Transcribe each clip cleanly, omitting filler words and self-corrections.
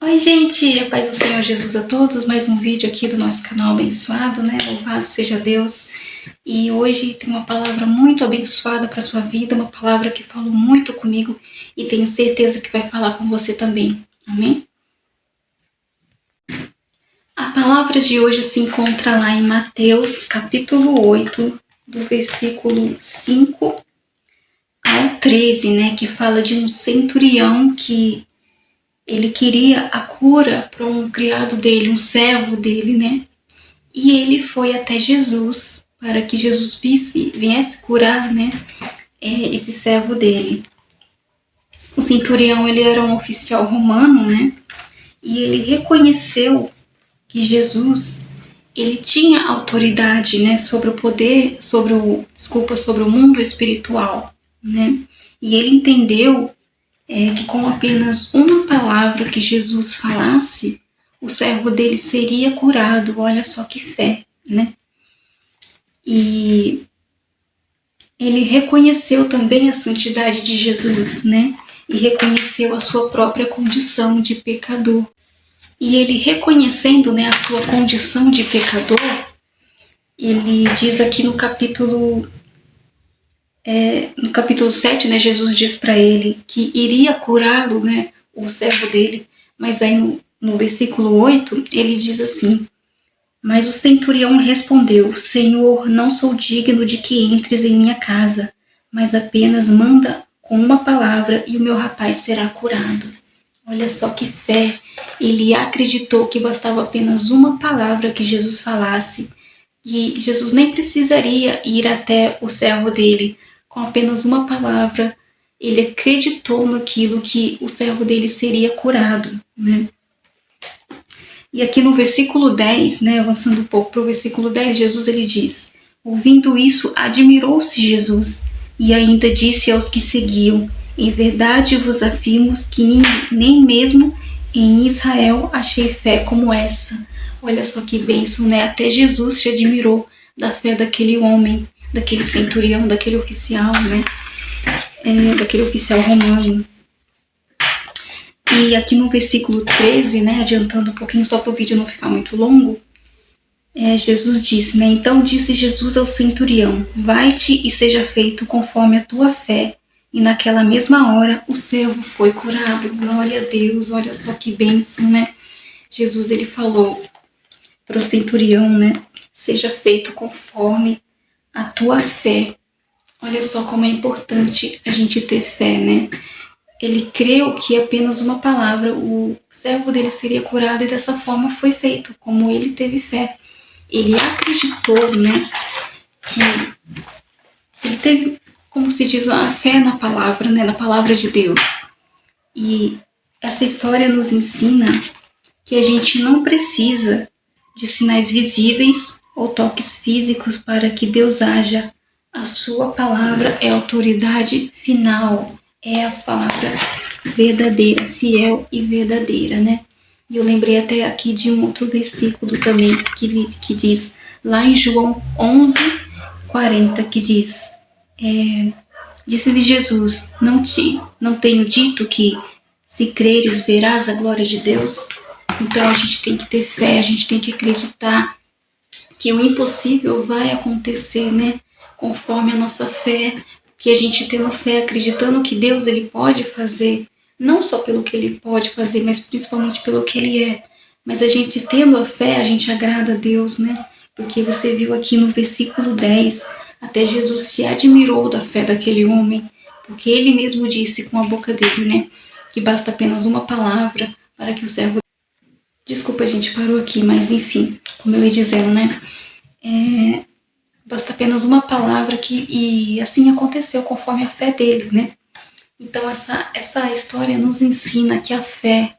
Oi, gente, a paz do Senhor Jesus a todos, mais um vídeo aqui do nosso canal abençoado, né? Louvado seja Deus. E hoje tem uma palavra muito abençoada para sua vida, uma palavra que falou muito comigo e tenho certeza que vai falar com você também. Amém? A palavra de hoje se encontra lá em Mateus, capítulo 8, do versículo 5 ao 13, né? Que fala de um centurião que ele queria a cura para um criado dele, um servo dele, né? E ele foi até Jesus para que Jesus viesse curar, né? Esse servo dele. O centurião, ele era um oficial romano, né? E ele reconheceu que Jesus, ele tinha autoridade, né? Sobre o poder, sobre o mundo espiritual, né? E ele entendeu que com apenas uma palavra que Jesus falasse, o servo dele seria curado. Olha só que fé, né? E ele reconheceu também a santidade de Jesus, né? E reconheceu a sua própria condição de pecador. E ele reconhecendo, né, a sua condição de pecador, ele diz aqui no capítulo 7, né, Jesus diz para ele que iria curá-lo, né, o servo dele, mas aí no versículo 8, ele diz assim: mas o centurião respondeu: Senhor, não sou digno de que entres em minha casa, mas apenas manda com uma palavra e o meu rapaz será curado. Olha só que fé! Ele acreditou que bastava apenas uma palavra que Jesus falasse, e Jesus nem precisaria ir até o servo dele. Com apenas uma palavra, ele acreditou naquilo que o servo dele seria curado, né? E aqui no versículo 10, né, avançando um pouco para o versículo 10, Jesus ele diz: ouvindo isso, admirou-se Jesus e ainda disse aos que seguiam: em verdade vos afirmo que nem mesmo em Israel achei fé como essa. Olha só que bênção, né? Até Jesus se admirou da fé daquele homem, daquele centurião, daquele oficial, né? Daquele oficial romano. E aqui no versículo 13, né, adiantando um pouquinho só para o vídeo não ficar muito longo, Jesus disse, né, então disse Jesus ao centurião: vai-te e seja feito conforme a tua fé. E naquela mesma hora o servo foi curado. Glória a Deus, olha só que bênção, né? Jesus ele falou para o centurião, né, seja feito conforme a tua fé. Olha só como é importante a gente ter fé, né? Ele creu que apenas uma palavra, o servo dele seria curado, e dessa forma foi feito, como ele teve fé. Ele acreditou, né, que ele teve, como se diz, a fé na palavra, né, na palavra de Deus. E essa história nos ensina que a gente não precisa de sinais visíveis ou toques físicos para que Deus haja. A sua palavra é a autoridade final, é a palavra verdadeira, fiel e verdadeira, né? E eu lembrei até aqui de um outro versículo também que diz, lá em João 11:40, que diz, disse-lhe Jesus, não tenho dito que se creres verás a glória de Deus? Então a gente tem que ter fé, a gente tem que acreditar que o impossível vai acontecer, né? Conforme a nossa fé, que a gente tendo fé, acreditando que Deus ele pode fazer, não só pelo que ele pode fazer, mas principalmente pelo que ele é. Mas a gente tendo a fé, a gente agrada a Deus, né? Porque você viu aqui no versículo 10, até Jesus se admirou da fé daquele homem, porque ele mesmo disse com a boca dele, né, que basta apenas uma palavra para que o servo... Desculpa, a gente parou aqui, mas enfim, como eu ia dizendo, né, basta apenas uma palavra e assim aconteceu conforme a fé dele, né? Então essa história nos ensina que a fé,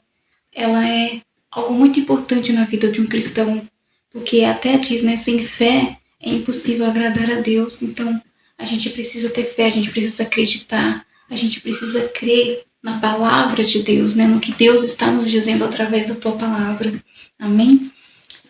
ela é algo muito importante na vida de um cristão, porque até diz, né, sem fé é impossível agradar a Deus. Então a gente precisa ter fé, a gente precisa acreditar, a gente precisa crer na palavra de Deus, né, no que Deus está nos dizendo através da tua palavra. Amém?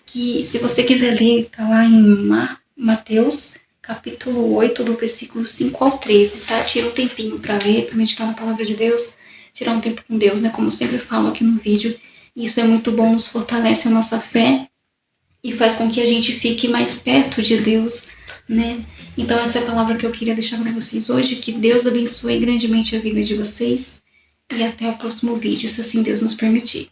Que se você quiser ler, tá lá em Mateus, capítulo 8, do versículo 5 ao 13, tá? Tira um tempinho para ler, para meditar na palavra de Deus, tirar um tempo com Deus, né? Como eu sempre falo aqui no vídeo, Isso é muito bom, nos fortalece a nossa fé e faz com que a gente fique mais perto de Deus, né? Então essa é a palavra que eu queria deixar para vocês hoje. Que Deus abençoe grandemente a vida de vocês e até o próximo vídeo, se assim Deus nos permitir.